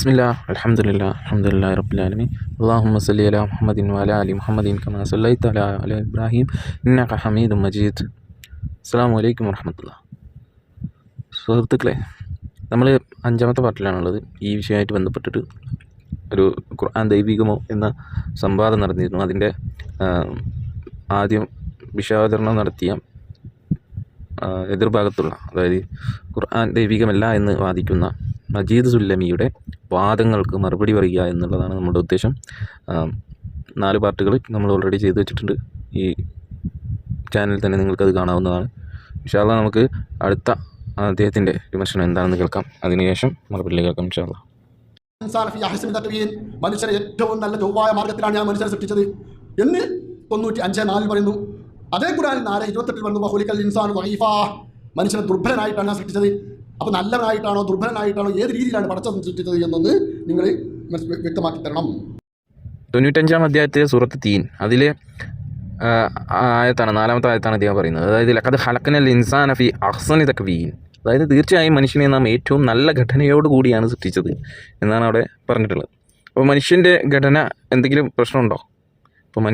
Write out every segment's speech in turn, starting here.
ബിസ്മില്ലാ അൽഹംദുലില്ലാ അൽഹംദുലില്ലാഹി റബ്ബിൽ ആലമീൻ അല്ലാഹുമ്മ സ്വല്ലി അലാ മുഹമ്മദിൻ വഅലാ അലി മുഹമ്മദിൻ കമാ സ്വല്ലൈത അലാ ഇബ്രാഹിം ഇന്നക ഹമീദും മജീദ്. അസ്സലാമു അലൈക്കും വറഹ്മത്തുള്ളാഹി. സുഹൃത്തുക്കളെ, നമ്മൾ 5ാമത്തെ പാർട്ടിലാണുള്ളത്. ഈ വിഷയമായിട്ട് ബന്ധപ്പെട്ടിട്ട് ഒരു ഖുർആൻ ദൈവികമോ എന്ന സംവാദം നടന്നിരുന്നു. അതിൻ്റെ ആദ്യം വിഷയാവതരണം നടത്തിയ എതിർഭാഗത്തുള്ള, അതായത് ഖുർആൻ ദൈവികമല്ല എന്ന് വാദിക്കുന്ന മജീദ് സുല്ലമിയുടെ വാദങ്ങൾക്ക് മറുപടി പറയുക എന്നുള്ളതാണ് നമ്മുടെ ഉദ്ദേശം. 4 പാർട്ടുകൾ നമ്മൾ ഓൾറെഡി ചെയ്തു വെച്ചിട്ടുണ്ട്. ഈ ചാനലിൽ തന്നെ നിങ്ങൾക്കത് കാണാവുന്നതാണ്. ഇൻഷാ അല്ലാഹ് നമുക്ക് അടുത്ത അദ്ദേഹത്തിൻ്റെ വിമർശനം എന്താണെന്ന് കേൾക്കാം. അതിനുശേഷം മറുപടി കേൾക്കാം ഇൻഷാ അല്ലാഹ്. മനുഷ്യരെ ഏറ്റവും നല്ല ചൊവ്വായ മാർഗത്തിലാണ് ഞാൻ മനുഷ്യരെ സൃഷ്ടിച്ചത് എന്ന് 95:4 പറയുന്നു. അതേ ഖുർആനിൽ 4:28 പറയുന്നു, വഖുലിക്കൽ ഇൻസാനു ദഈഫാ, മനുഷ്യനെ ദുർബലനായിട്ടാണ് ഞാൻ സൃഷ്ടിച്ചത്. അപ്പോൾ നല്ലവനായിട്ടാണോ ദുർബലനായിട്ടാണോ ഏത് രീതിയിലാണ് പടച്ചവൻ സൃഷ്ടിച്ചത് എന്നൊന്ന് നിങ്ങൾ വ്യക്തമാക്കി തരണം. 95-ാം അധ്യായത്തിലെ സൂറത്ത് തീൻ, അതിലെ ആയത്താണ്, 4ാമത്തെ ആയത്താണ് അദ്ദേഹം പറയുന്നത്. അതായത് ലഖദ് ഖലഖ്നൽ ഇൻസാന ഫീ അഹ്സനി തഖ്വീൻ, അതായത് തീർച്ചയായും മനുഷ്യനെ നാം ഏറ്റവും നല്ല ഘടനയോടുകൂടിയാണ് സൃഷ്ടിച്ചത് എന്നാണ് അവിടെ പറഞ്ഞിട്ടുള്ളത്. അപ്പോൾ മനുഷ്യൻ്റെ ഘടന എന്തെങ്കിലും പ്രശ്നമുണ്ടോ? ഇപ്പോൾ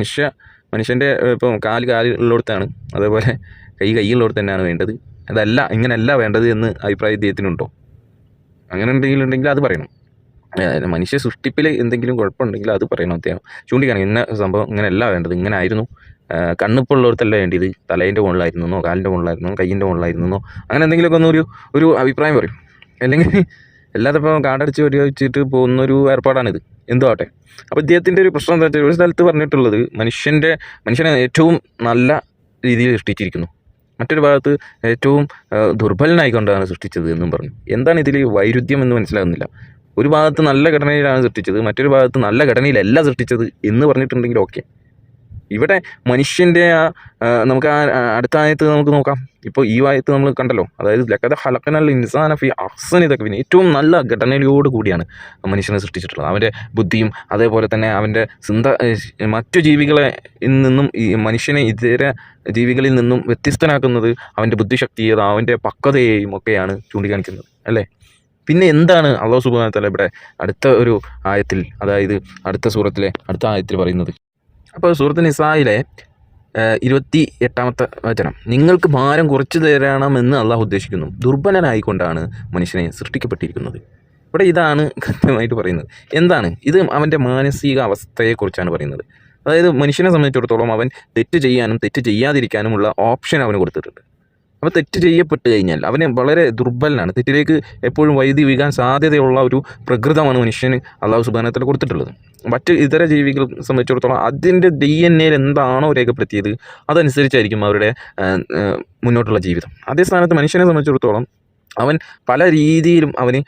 മനുഷ്യൻ്റെ ഇപ്പം കാലുള്ളിടത്താണ്, അതേപോലെ കൈയുള്ളിടത്ത് തന്നെയാണ് വേണ്ടത്. അതല്ല, ഇങ്ങനെയല്ല വേണ്ടത് എന്ന് അഭിപ്രായം ഇദ്ദേഹത്തിനുണ്ടോ? അങ്ങനെ ഉണ്ടെങ്കിൽ അത് പറയണം. മനുഷ്യ സൃഷ്ടിപ്പിൽ എന്തെങ്കിലും കുഴപ്പമുണ്ടെങ്കിൽ അത് പറയണം. അദ്ദേഹം ചൂണ്ടിക്കാണും, ഇന്ന സംഭവം ഇങ്ങനെയല്ല വേണ്ടത്, ഇങ്ങനെ ആയിരുന്നു, കണ്ണിപ്പോൾ ഉള്ളിടത്തല്ല വേണ്ടത്, തലേൻ്റെ മുകളിലായിരുന്നോ, കാലിൻ്റെ മുകളിലായിരുന്നോ, കയ്യിൻ്റെ മുകളിലായിരുന്നോ, അങ്ങനെ എന്തെങ്കിലുമൊക്കെ ഒന്ന് ഒരു അഭിപ്രായം പറയും. അല്ലെങ്കിൽ അല്ലാതെ ഇപ്പോൾ കാടടിച്ച് വെടിവെച്ചിട്ട് പോകുന്നൊരു ഏർപ്പാടാണിത്. എന്തോ ആട്ടെ. അപ്പോൾ ഇദ്ദേഹത്തിൻ്റെ ഒരു പ്രശ്നം എന്താ വെച്ചാൽ, ഒരു സ്ഥലത്ത് പറഞ്ഞിട്ടുള്ളത് മനുഷ്യനെ ഏറ്റവും നല്ല രീതിയിൽ സൃഷ്ടിച്ചിരിക്കുന്നു, മറ്റൊരു ഭാഗത്ത് ഏറ്റവും ദുർബലനായിക്കൊണ്ടാണ് സൃഷ്ടിച്ചത് എന്നും പറഞ്ഞു. എന്താണ് ഇതിൽ വൈരുദ്ധ്യം എന്ന് മനസ്സിലാകുന്നില്ല. ഒരു ഭാഗത്ത് നല്ല ഘടനയിലാണ് സൃഷ്ടിച്ചത്, മറ്റൊരു ഭാഗത്ത് നല്ല ഘടനയിലല്ല സൃഷ്ടിച്ചത് എന്ന് പറഞ്ഞിട്ടുണ്ടെങ്കിൽ ഓക്കെ. ഇവിടെ മനുഷ്യൻ്റെ നമുക്ക് അടുത്ത ആയത്ത് നമുക്ക് നോക്കാം. ഇപ്പോൾ ഈ ആയത്ത് നമ്മൾ കണ്ടല്ലോ, അതായത് ലഖദ് ഖലഖ്നൽ ഇൻസാന ഫീ അഹ്സനി തഖ്വീൻ, ഏറ്റവും നല്ല ഘടനയോട് കൂടിയാണ് മനുഷ്യനെ സൃഷ്ടിച്ചിട്ടുള്ളത്. അവൻ്റെ ബുദ്ധിയും അതേപോലെ തന്നെ അവൻ്റെ മറ്റു ജീവികളെ നിന്നും ഈ മനുഷ്യനെ ഇതര ജീവികളിൽ നിന്നും വ്യത്യസ്തനാക്കുന്നത് അവൻ്റെ ബുദ്ധിശക്തിയും അവൻ്റെ പക്വതയെയും ഒക്കെയാണ് ചൂണ്ടിക്കാണിക്കുന്നത്, അല്ലേ? പിന്നെ എന്താണ് അല്ലാഹു സുബ്ഹാനഹു വ തആല ഇവിടെ അടുത്ത ഒരു ആയത്തിൽ, അതായത് അടുത്ത സൂറത്തിലെ അടുത്ത ആയത്തിൽ പറയുന്നത്? അപ്പോൾ സൂറത്ത് നിസായിലെ 28-ാമത്തെ വചനം, നിങ്ങൾക്ക് ഭാരം കുറച്ചു തരണമെന്ന് അള്ളാഹു ഉദ്ദേശിക്കുന്നു, ദുർബലനായിക്കൊണ്ടാണ് മനുഷ്യനെ സൃഷ്ടിക്കപ്പെട്ടിരിക്കുന്നത്. ഇവിടെ ഇതാണ് കൃത്യമായിട്ട് പറയുന്നത്. എന്താണ് ഇത്? അവൻ്റെ മാനസിക അവസ്ഥയെക്കുറിച്ചാണ് പറയുന്നത്. അതായത് മനുഷ്യനെ സംബന്ധിച്ചിടത്തോളം അവൻ തെറ്റ് ചെയ്യാനും തെറ്റ് ചെയ്യാതിരിക്കാനുമുള്ള ഓപ്ഷൻ അവന് കൊടുത്തിട്ടുണ്ട്. അപ്പോൾ തെറ്റ് ചെയ്യപ്പെട്ട് കഴിഞ്ഞാൽ അവന് വളരെ ദുർബലനാണ്. തെറ്റിലേക്ക് എപ്പോഴും വഴുതി വീഴാൻ സാധ്യതയുള്ള ഒരു പ്രകൃതമാണ് മനുഷ്യന് അല്ലാഹു സുബ്ഹാനഹു വ തആല കൊടുത്തിട്ടുള്ളത്. മറ്റ് ഇതര ജീവികളെ സംബന്ധിച്ചിടത്തോളം അതിൻ്റെ DNA എന്താണോ രേഖപ്പെടുത്തിയത് അതനുസരിച്ചായിരിക്കും അവരുടെ മുന്നോട്ടുള്ള ജീവിതം. അതേ സ്ഥാനത്ത് മനുഷ്യനെ സംബന്ധിച്ചിടത്തോളം അവൻ പല രീതിയിലും അവന്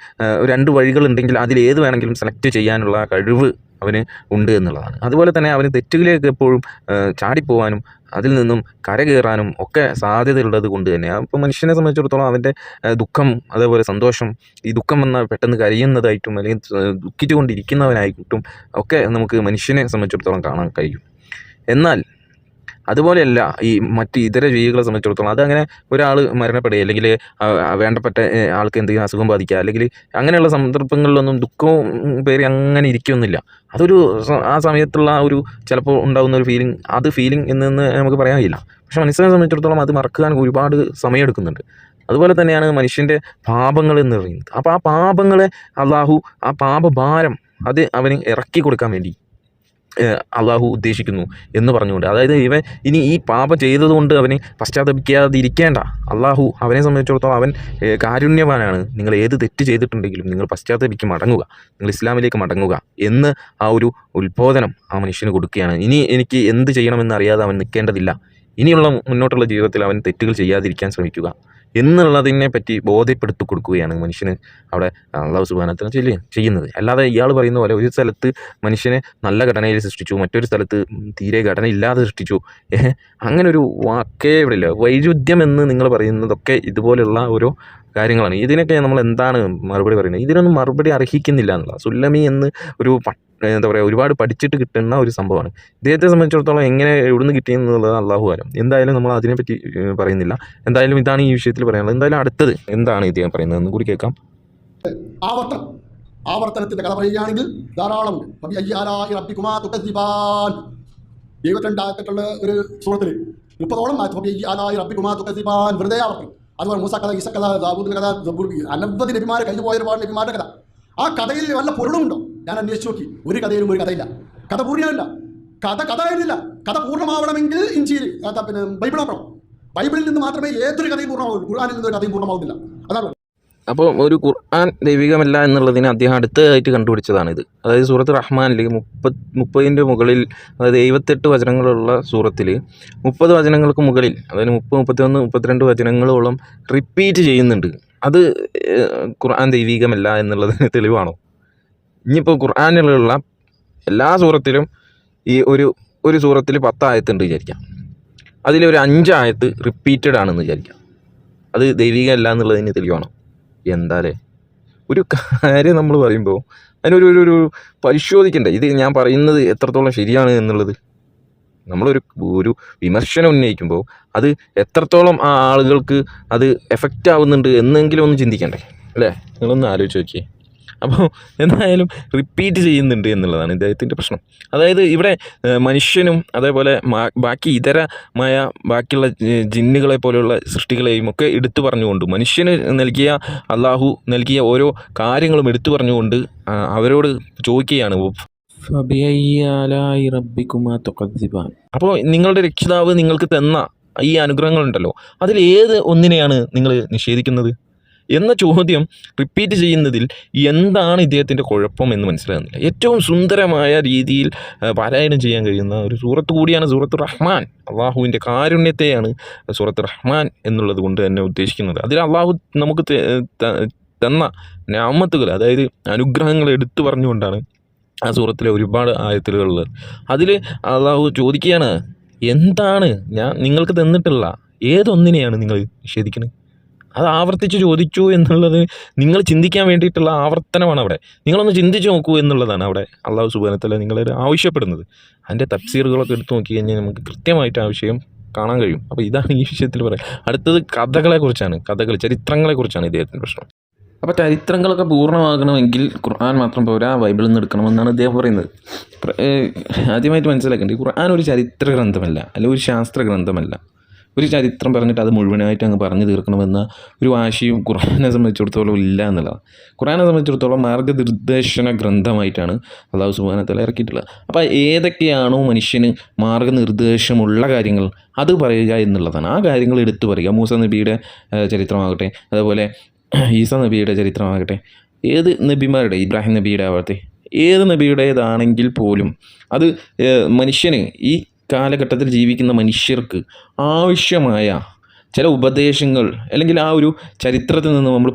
2 വഴികളുണ്ടെങ്കിൽ അതിലേത് വേണമെങ്കിലും സെലക്ട് ചെയ്യാനുള്ള കഴിവ് അവന് ഉണ്ട് എന്നുള്ളതാണ്. അതുപോലെ തന്നെ അവന് തെറ്റുകളിലേക്ക് എപ്പോഴും ചാടിപ്പോവാനും അതിൽ നിന്നും കരകയറാനും ഒക്കെ സാധ്യതയുള്ളത് കൊണ്ട് തന്നെ അപ്പോൾ മനുഷ്യനെ സംബന്ധിച്ചിടത്തോളം അവൻ്റെ ദുഃഖം, അതേപോലെ സന്തോഷം, ഈ ദുഃഖം വന്നാൽ പെട്ടെന്ന് കരയുന്നതായിട്ടും അല്ലെങ്കിൽ ദുഃഖിച്ചുകൊണ്ടിരിക്കുന്നവനായിട്ടും ഒക്കെ നമുക്ക് മനുഷ്യനെ സംബന്ധിച്ചിടത്തോളം കാണാൻ കഴിയും. എന്നാൽ അതുപോലെയല്ല ഈ മറ്റ് ഇതര ജീവികളെ സംബന്ധിച്ചിടത്തോളം. അതങ്ങനെ ഒരാൾ മരണപ്പെടുക അല്ലെങ്കിൽ വേണ്ടപ്പെട്ട ആൾക്ക് എന്തെങ്കിലും അസുഖം ബാധിക്കുക അല്ലെങ്കിൽ അങ്ങനെയുള്ള സന്ദർഭങ്ങളിലൊന്നും ദുഃഖവും പേര് അങ്ങനെ ഇരിക്കുന്നില്ല. അതൊരു ആ സമയത്തുള്ള ഒരു ചിലപ്പോൾ ഉണ്ടാകുന്ന ഒരു ഫീലിംഗ് എന്ന് നമുക്ക് പറയാൻ കഴിയില്ല. പക്ഷെ മനുഷ്യനെ സംബന്ധിച്ചിടത്തോളം അത് മറക്കാൻ ഒരുപാട് സമയമെടുക്കുന്നുണ്ട്. അതുപോലെ തന്നെയാണ് മനുഷ്യൻ്റെ പാപങ്ങൾ എന്ന് പറയുന്നത്. അപ്പോൾ ആ പാപങ്ങളെ അള്ളാഹു, ആ പാപഭാരം അത് അവന് ഇറക്കി കൊടുക്കാൻ വേണ്ടി അള്ളാഹു ഉദ്ദേശിക്കുന്നു എന്ന് പറഞ്ഞുകൊണ്ട്, അതായത് ഇവൻ ഇനി ഈ പാപം ചെയ്തതുകൊണ്ട് അവന് പശ്ചാത്തപിക്കാതിരിക്കേണ്ട. അള്ളാഹു അവനെ സംബന്ധിച്ചിടത്തോളം അവൻ കാരുണ്യവാനാണ്. നിങ്ങൾ ഏത് തെറ്റ് ചെയ്തിട്ടുണ്ടെങ്കിലും നിങ്ങൾ പശ്ചാത്തപിക്ക് മടങ്ങുക, നിങ്ങൾ ഇസ്ലാമിലേക്ക് മടങ്ങുക എന്ന് ആ ഒരു ഉത്ബോധനം ആ മനുഷ്യന് കൊടുക്കുകയാണ്. ഇനി എനിക്ക് എന്ത് ചെയ്യണമെന്ന് അറിയാതെ അവൻ നിൽക്കേണ്ടതില്ല. ഇനിയുള്ള മുന്നോട്ടുള്ള ജീവിതത്തിൽ അവൻ തെറ്റുകൾ ചെയ്യാതിരിക്കാൻ ശ്രമിക്കുക എന്നുള്ളതിനെ പറ്റി ബോധ്യപ്പെടുത്തി കൊടുക്കുകയാണ് മനുഷ്യന് അവിടെ അല്ലാഹു സുബ്ഹാനഹു വ തആല ചെയ്യുന്നത്. അല്ലാതെ ഇയാൾ പറയുന്ന പോലെ ഒരു സ്ഥലത്ത് മനുഷ്യനെ നല്ല ഘടനയിൽ സൃഷ്ടിച്ചു, മറ്റൊരു സ്ഥലത്ത് തീരെ ഘടനയില്ലാതെ സൃഷ്ടിച്ചു, അങ്ങനെ ഒരു വാക്കേ ഇവിടെ ഇല്ല. വൈരുദ്ധ്യം എന്ന് നിങ്ങൾ പറയുന്നതൊക്കെ ഇതുപോലെയുള്ള ഓരോ കാര്യങ്ങളാണ്. ഇതിനൊക്കെ നമ്മൾ എന്താണ് മറുപടി പറയുന്നത്? ഇതിനൊന്നും മറുപടി അർഹിക്കുന്നില്ല എന്നുള്ള സുല്ലമി എന്ന് ഒരു എന്താ പറയുക, ഒരുപാട് പഠിച്ചിട്ട് കിട്ടുന്ന ഒരു സംഭവമാണ്. ഇദ്ദേഹത്തെ സംബന്ധിച്ചിടത്തോളം എങ്ങനെ എവിടുന്ന് കിട്ടിയെന്നുള്ളത് അള്ളാഹു ആലം. എന്തായാലും നമ്മൾ അതിനെപ്പറ്റി പറയുന്നില്ല. എന്തായാലും ഇതാണ് ഈ വിഷയത്തിൽ പറയാനുള്ളത്. എന്തായാലും അടുത്തത് എന്താണ് ഇദ്ദേഹം പറയുന്നത് എന്ന് കൂടി കേൾക്കാം. ആവർത്തനത്തിൻ്റെ കഥ പറയുകയാണെങ്കിൽ ധാരാളമുണ്ട്. റബ്ബിക്കുമാ തുകദ്ദിബാൻ 72 ഒരു സൂറത്തിൽ 30ഓളം റബ്ബിക്കുമാ തുകദ്ദിബാൻ വെറുതെ ആവർത്തനം. അതുപോലെ മൂസ കഥ, ഈസ കഥ, ദാവൂദിന്റെ കഥ, അനവധി നബിമാരെ കഴിഞ്ഞു പോയ ഒരുപാട് നബിമാരുടെ കഥ. ആ കഥയിൽ വല്ല പൊരുളുമുണ്ടോ? ഞാൻ അന്വേഷിച്ച് നോക്കി, ഒരു കഥയിലും ഒരു കഥയില്ല. കഥ പൂർണ്ണമല്ല, കഥ ആയിരുന്നില്ല. കഥ പൂർണ്ണമാവണമെങ്കിൽ ഇഞ്ചിയിൽ പിന്നെ ബൈബിൾ നോക്കണം. ബൈബിളിൽ നിന്ന് മാത്രമേ ഏതൊരു കഥയും പൂർണ്ണമാവുള്ളൂ. ഖുർആനിൽ നിന്ന് ഒരു കഥയും പൂർണ്ണമാവുന്നില്ല. അതാണ്. അപ്പോൾ ഒരു ഖുർആൻ ദൈവികമല്ല എന്നുള്ളതിന് അദ്ദേഹം അടുത്തതായിട്ട് കണ്ടുപിടിച്ചതാണിത്. അതായത് സൂറത്ത് റഹ്മാനിൽ 30 മുകളിൽ, അതായത് 78 വചനങ്ങളുള്ള സൂറത്തിൽ 30 വചനങ്ങൾക്ക് മുകളിൽ, അതായത് 30, 31, 32 വചനങ്ങളോളം റിപ്പീറ്റ് ചെയ്യുന്നുണ്ട്. അത് ഖുർആൻ ദൈവികമല്ല എന്നുള്ളതിന് തെളിവാണോ? ഇനിയിപ്പോൾ ഖുർആനിലുള്ള എല്ലാ സൂറത്തിലും ഈ ഒരു സൂറത്തിൽ 10 ആയത്തുണ്ട് വിചാരിക്കാം, അതിലൊരു 5 ആയത്ത് റിപ്പീറ്റഡ് ആണെന്ന് വിചാരിക്കാം. അത് ദൈവികമല്ല എന്നുള്ളതിന് തെളിവാണോ? എന്താലേ ഒരു കാര്യം നമ്മൾ പറയുമ്പോൾ അതിനൊരു പരിശോധിക്കണ്ടേ, ഇത് ഞാൻ പറയുന്നത് എത്രത്തോളം ശരിയാണ് എന്നുള്ളത്. നമ്മളൊരു വിമർശനം ഉന്നയിക്കുമ്പോൾ അത് എത്രത്തോളം ആ ആളുകൾക്ക് അത് എഫക്റ്റ് ആവുന്നുണ്ട് എന്നെങ്കിലും ഒന്ന് ചിന്തിക്കണ്ടേ, അല്ലേ? നിങ്ങളൊന്ന് ആലോചിച്ച് നോക്കിയേ. അപ്പോൾ എന്തായാലും റിപ്പീറ്റ് ചെയ്യുന്നുണ്ട് എന്നുള്ളതാണ് ഇദ്ദേഹത്തിൻ്റെ പ്രശ്നം. അതായത് ഇവിടെ മനുഷ്യനും അതേപോലെ ബാക്കി ഇതരമായ ബാക്കിയുള്ള ജിന്നുകളെ പോലെയുള്ള സൃഷ്ടികളെയും ഒക്കെ എടുത്തു പറഞ്ഞുകൊണ്ട്, മനുഷ്യന് അള്ളാഹു നൽകിയ ഓരോ കാര്യങ്ങളും എടുത്തു പറഞ്ഞുകൊണ്ട് അവരോട് ചോദിക്കുകയാണ്, അപ്പോൾ നിങ്ങളുടെ രക്ഷിതാവ് നിങ്ങൾക്ക് തന്ന ഈ അനുഗ്രഹങ്ങളുണ്ടല്ലോ, അതിൽ ഏത് ഒന്നിനെയാണ് നിങ്ങൾ നിഷേധിക്കുന്നത് എന്ന ചോദ്യം റിപ്പീറ്റ് ചെയ്യുന്നതിൽ എന്താണ് ഇദ്ദേഹത്തിൻ്റെ കുഴപ്പം എന്ന് മനസ്സിലാകുന്നില്ല. ഏറ്റവും സുന്ദരമായ രീതിയിൽ പാരായണം ചെയ്യാൻ കഴിയുന്ന ഒരു സൂറത്ത് കൂടിയാണ് സൂറത്ത് റഹ്മാൻ. അള്ളാഹുവിൻ്റെ കാരുണ്യത്തെയാണ് സൂറത്ത് റഹ്മാൻ എന്നുള്ളത് കൊണ്ട് തന്നെ ഉദ്ദേശിക്കുന്നത്. അതിൽ അള്ളാഹു നമുക്ക് തന്ന നിഅമത്തുകൾ, അതായത് അനുഗ്രഹങ്ങൾ എടുത്തു പറഞ്ഞുകൊണ്ടാണ് ആ സൂറത്തിലെ ഒരുപാട് ആയത്തുകളുള്ളത്. അതിൽ അള്ളാഹു ചോദിക്കുകയാണ്, എന്താണ് ഞാൻ നിങ്ങൾക്ക് തന്നിട്ടുള്ള ഏതൊന്നിനെയാണ് നിങ്ങൾ നിഷേധിക്കുന്നത്? അത് ആവർത്തിച്ച് ചോദിച്ചു എന്നുള്ളത് നിങ്ങൾ ചിന്തിക്കാൻ വേണ്ടിയിട്ടുള്ള ആവർത്തനമാണ് അവിടെ. നിങ്ങളൊന്ന് ചിന്തിച്ച് നോക്കൂ എന്നുള്ളതാണ് അവിടെ അള്ളാഹു സുബ്ഹാനഹു വ തആല നിങ്ങളെ ആവശ്യപ്പെടുന്നത്. അതിൻ്റെ തഫ്സീറുകളൊക്കെ എടുത്തു നോക്കി കഴിഞ്ഞാൽ നമുക്ക് കൃത്യമായിട്ട് ആ വിഷയം കാണാൻ കഴിയും. അപ്പോൾ ഇതാണ് ഈ വിഷയത്തിൽ പറയാം. അടുത്തത് കഥകളെക്കുറിച്ചാണ്, ചരിത്രങ്ങളെക്കുറിച്ചാണ് ഇദ്ദേഹത്തിൻ്റെ പ്രശ്നം. അപ്പോൾ ചരിത്രങ്ങളൊക്കെ പൂർണ്ണമാകണമെങ്കിൽ ഖുർആൻ മാത്രം പോരാ, ബൈബിളിൽ നിന്ന് എടുക്കണമെന്നാണ് അദ്ദേഹം പറയുന്നത്. ആദ്യമായിട്ട് മനസ്സിലാക്കേണ്ടത്, ഖുർആൻ ഒരു ചരിത്ര ഗ്രന്ഥമല്ല, അല്ലെങ്കിൽ ഒരു ശാസ്ത്ര ഗ്രന്ഥമല്ല. ഒരു ചരിത്രം പറഞ്ഞിട്ട് അത് മുഴുവനായിട്ട് അങ്ങ് പറഞ്ഞു തീർക്കണമെന്ന ഒരു വാശിയും ഖുർആനെ സംബന്ധിച്ചിടത്തോളം ഇല്ല എന്നുള്ളതാണ്. ഖുർആനെ സംബന്ധിച്ചിടത്തോളം മാർഗ്ഗനിർദ്ദേശന ഗ്രന്ഥമായിട്ടാണ് അല്ലാഹു സുബ്ഹാനഹു വ തആല ഇറക്കിയിട്ടുള്ളത്. അപ്പോൾ ഏതൊക്കെയാണോ മനുഷ്യന് മാർഗ്ഗനിർദ്ദേശമുള്ള കാര്യങ്ങൾ അത് പറയുക എന്നുള്ളതാണ്. ആ കാര്യങ്ങൾ എടുത്തു പറയുക. മൂസ നബിയുടെ ചരിത്രമാകട്ടെ, അതുപോലെ ഈസ നബിയുടെ ചരിത്രമാകട്ടെ, ഏത് നബിമാരുടെ, ഇബ്രാഹിം നബിയുടെ ആവട്ടെ, ഏത് നബിയുടേതാണെങ്കിൽ പോലും അത് മനുഷ്യന്, ഈ കാലഘട്ടത്തിൽ ജീവിക്കുന്ന മനുഷ്യർക്ക് ആവശ്യമായ ചില ഉപദേശങ്ങൾ അല്ലെങ്കിൽ ആ ഒരു ചരിത്രത്തിൽ നിന്ന് നമ്മൾ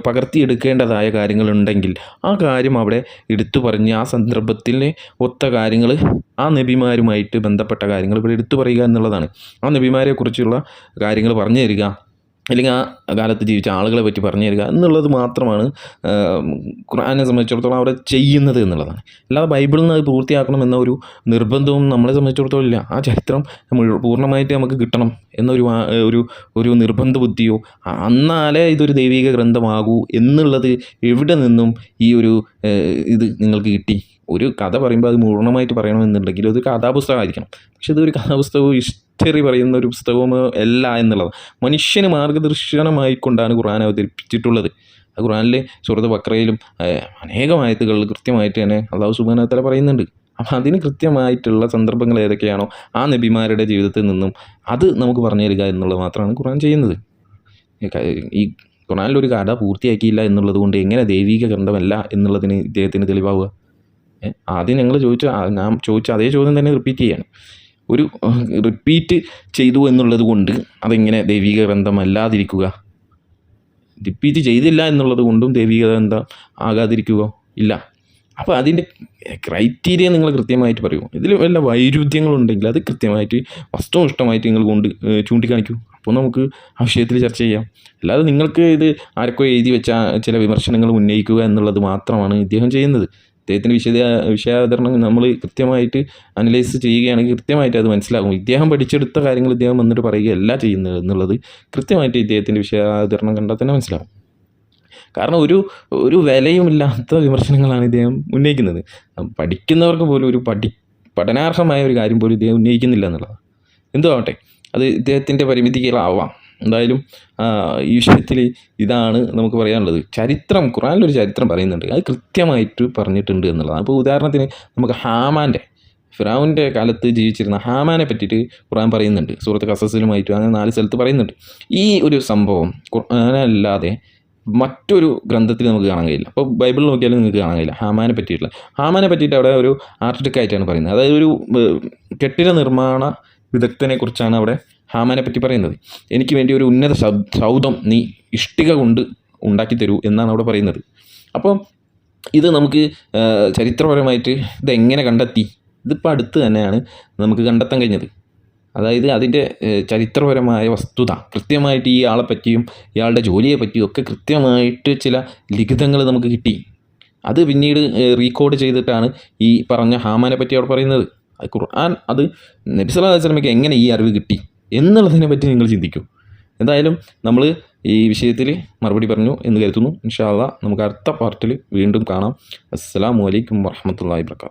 പകർത്തിയെടുക്കേണ്ടതായ കാര്യങ്ങളുണ്ടെങ്കിൽ ആ കാര്യം അവിടെ എടുത്തു പറഞ്ഞ് ആ സന്ദർഭത്തിലെ ഒത്ത കാര്യങ്ങൾ, ആ നബിമാരുമായിട്ട് ബന്ധപ്പെട്ട കാര്യങ്ങൾ ഇവിടെ എടുത്തു പറയുക എന്നുള്ളതാണ്. ആ നബിമാരെക്കുറിച്ചുള്ള കാര്യങ്ങൾ പറഞ്ഞു തരിക, അല്ലെങ്കിൽ ആ കാലത്ത് ജീവിച്ച ആളുകളെ പറ്റി പറഞ്ഞു തരിക എന്നുള്ളത് മാത്രമാണ് ഖുർആനെ സംബന്ധിച്ചിടത്തോളം അവിടെ ചെയ്യുന്നത് എന്നുള്ളതാണ്. അല്ലാതെ ബൈബിളിൽ നിന്ന് അത് പൂർത്തിയാക്കണം ഒരു നിർബന്ധവും നമ്മളെ സംബന്ധിച്ചിടത്തോളം ഇല്ല. ആ ചരിത്രം പൂർണ്ണമായിട്ട് നമുക്ക് കിട്ടണം ഒരു നിർബന്ധ ബുദ്ധിയോ, എന്നാലേ ഇതൊരു ദൈവിക ഗ്രന്ഥമാകൂ എന്നുള്ളത് എവിടെ നിന്നും ഈ ഇത് നിങ്ങൾക്ക് കിട്ടി? ഒരു കഥ പറയുമ്പോൾ അത് പൂർണ്ണമായിട്ട് പറയണമെന്നുണ്ടെങ്കിൽ ഒരു കഥാപുസ്തകമായിരിക്കണം. പക്ഷെ ഇതൊരു കഥാപുസ്തകവും ഹിസ്റ്ററി പറയുന്ന ഒരു പുസ്തകവും അല്ല എന്നുള്ളത്. മനുഷ്യന് മാർഗ്ഗദർശനമായിക്കൊണ്ടാണ് ഖുർആൻ അവതരിപ്പിച്ചിട്ടുള്ളത്. ആ ഖുർആനിലെ സൂറത്ത് ബഖറയിലും അനേകം ആയത്തുകളിൽ കൃത്യമായിട്ട് തന്നെ അല്ലാഹു സുബ്ഹാനഹു വ തആല പറയുന്നുണ്ട്. അപ്പം അതിന് കൃത്യമായിട്ടുള്ള സന്ദർഭങ്ങൾ ഏതൊക്കെയാണോ ആ നബിമാരുടെ ജീവിതത്തിൽ നിന്നും അത് നമുക്ക് പറഞ്ഞു തരിക എന്നുള്ളത് മാത്രമാണ് ഖുർആൻ ചെയ്യുന്നത്. ഈ ഖുർആനിലൊരു കഥ പൂർത്തിയാക്കിയില്ല എന്നുള്ളത് കൊണ്ട് എങ്ങനെ ദൈവിക ഗ്രന്ഥമല്ല എന്നുള്ളതിന് ഇദ്ദേഹത്തിന് തെളിവാവുക? ആദ്യം ഞാൻ ചോദിച്ച അതേ ചോദ്യം തന്നെ റിപ്പീറ്റ് ചെയ്യാണ്. റിപ്പീറ്റ് ചെയ്തു എന്നുള്ളത് കൊണ്ട് അതെങ്ങനെ ദൈവിക ഗ്രന്ഥമല്ലാതിരിക്കുക? റിപ്പീറ്റ് ചെയ്തില്ല എന്നുള്ളത് കൊണ്ടും ദൈവിക ഗ്രന്ഥം ആകാതിരിക്കുക ഇല്ല. അപ്പോൾ അതിൻ്റെ ക്രൈറ്റീരിയ നിങ്ങൾ കൃത്യമായിട്ട് പറയൂ. ഇതിൽ വല്ല വൈരുദ്ധ്യങ്ങളുണ്ടെങ്കിൽ അത് കൃത്യമായിട്ട് വസ്തുനിഷ്ഠമായിട്ട് നിങ്ങൾ ചൂണ്ടിക്കാണിക്കൂ. അപ്പോൾ നമുക്ക് ആ വിഷയത്തിൽ ചർച്ച ചെയ്യാം. അല്ലാതെ നിങ്ങൾക്ക് ഇത് ആരൊക്കെ എഴുതി വെച്ച ചില വിമർശനങ്ങൾ ഉന്നയിക്കുക എന്നുള്ളത് മാത്രമാണ് ഇദ്ദേഹം ചെയ്യുന്നത്. ഇദ്ദേഹത്തിൻ്റെ വിഷയാവതരണം നമ്മൾ കൃത്യമായിട്ട് അനലൈസ് ചെയ്യുകയാണെങ്കിൽ കൃത്യമായിട്ട് അത് മനസ്സിലാകും. ഇദ്ദേഹം പഠിച്ചെടുത്ത കാര്യങ്ങൾ ഇദ്ദേഹം വന്നിട്ട് പറയുകയല്ല ചെയ്യുന്നത് എന്നുള്ളത് കൃത്യമായിട്ട് ഇദ്ദേഹത്തിൻ്റെ വിഷയാവതരണം കണ്ടാൽ തന്നെ മനസ്സിലാകും. കാരണം ഒരു വിലയുമില്ലാത്ത വിമർശനങ്ങളാണ് ഇദ്ദേഹം ഉന്നയിക്കുന്നത്. പഠിക്കുന്നവർക്ക് പോലും ഒരു പഠനാർഹമായ ഒരു കാര്യം പോലും ഇദ്ദേഹം ഉന്നയിക്കുന്നില്ല എന്നുള്ളതാണ്. എന്തോ ആവട്ടെ, അത് ഇദ്ദേഹത്തിൻ്റെ പരിമിതികളാവാം. എന്തായാലും ഈ വിഷയത്തിൽ ഇതാണ് നമുക്ക് പറയാനുള്ളത്. ചരിത്രം, ഖുർആനിലൊരു ചരിത്രം പറയുന്നുണ്ട്, അത് കൃത്യമായിട്ട് പറഞ്ഞിട്ടുണ്ട് എന്നുള്ളതാണ്. അപ്പോൾ ഉദാഹരണത്തിന് നമുക്ക് ഫിറഔൻ്റെ കാലത്ത് ജീവിച്ചിരുന്ന ഹാമാനെ പറ്റിയിട്ട് ഖുർആൻ പറയുന്നുണ്ട്. സൂറത്ത് ഖസസിലുമായിട്ടും അങ്ങനെ 4 സ്ഥലത്ത് പറയുന്നുണ്ട്. ഈ ഒരു സംഭവം ഖുർആനല്ലാതെ മറ്റൊരു ഗ്രന്ഥത്തിൽ നമുക്ക് കാണാൻ കഴിയില്ല. അപ്പോൾ ബൈബിളിൽ നോക്കിയാലും നിങ്ങൾക്ക് കാണാൻ കഴിയില്ല ഹാമാനെ പറ്റിയിട്ട് അവിടെ ഒരു ആർട്ടിക്കായിട്ടാണ് പറയുന്നത്. അതായത് ഒരു കെട്ടിട നിർമ്മാണ വിദഗ്ധനെ കുറിച്ചാണ് അവിടെ ഹാമാനെ പറ്റി പറയുന്നത്. എനിക്ക് വേണ്ടി ഒരു ഉന്നത സൗധം നീ ഇഷ്ടിക കൊണ്ട് ഉണ്ടാക്കി തരൂ എന്നാണ് അവിടെ പറയുന്നത്. അപ്പോൾ ഇത് നമുക്ക് ചരിത്രപരമായിട്ട് ഇതെങ്ങനെ കണ്ടെത്തി? ഇതിപ്പോൾ അടുത്ത് തന്നെയാണ് നമുക്ക് കണ്ടെത്താൻ കഴിഞ്ഞത്. അതായത് അതിൻ്റെ ചരിത്രപരമായ വസ്തുത കൃത്യമായിട്ട് ഈ ആളെ പറ്റിയും ഇയാളുടെ ജോലിയെ പറ്റിയും ഒക്കെ കൃത്യമായിട്ട് ചില ലിഖിതങ്ങൾ നമുക്ക് കിട്ടി. അത് പിന്നീട് റീകോഡ് ചെയ്തിട്ടാണ് ഈ പറഞ്ഞ ഹാമാനെ പറ്റി അവിടെ പറയുന്നത്. ഖുർആൻ അത് നബി സല്ലല്ലാഹു അലൈഹി വസല്ലമയ്ക്ക് എങ്ങനെ ഈ അറിവ് കിട്ടി എന്നുള്ളതിനെ പറ്റി നിങ്ങൾ ചിന്തിക്കൂ. എന്തായാലും നമ്മൾ ഈ വിഷയത്തിൽ മറുപടി പറഞ്ഞു എന്ന് കരുതുന്നു. ഇൻഷാ അല്ലാഹ് നമുക്ക് അടുത്ത പാർട്ടിൽ വീണ്ടും കാണാം. അസ്സലാമു അലൈക്കും വറഹ്മത്തുള്ളാഹി വബറകാതുഹു.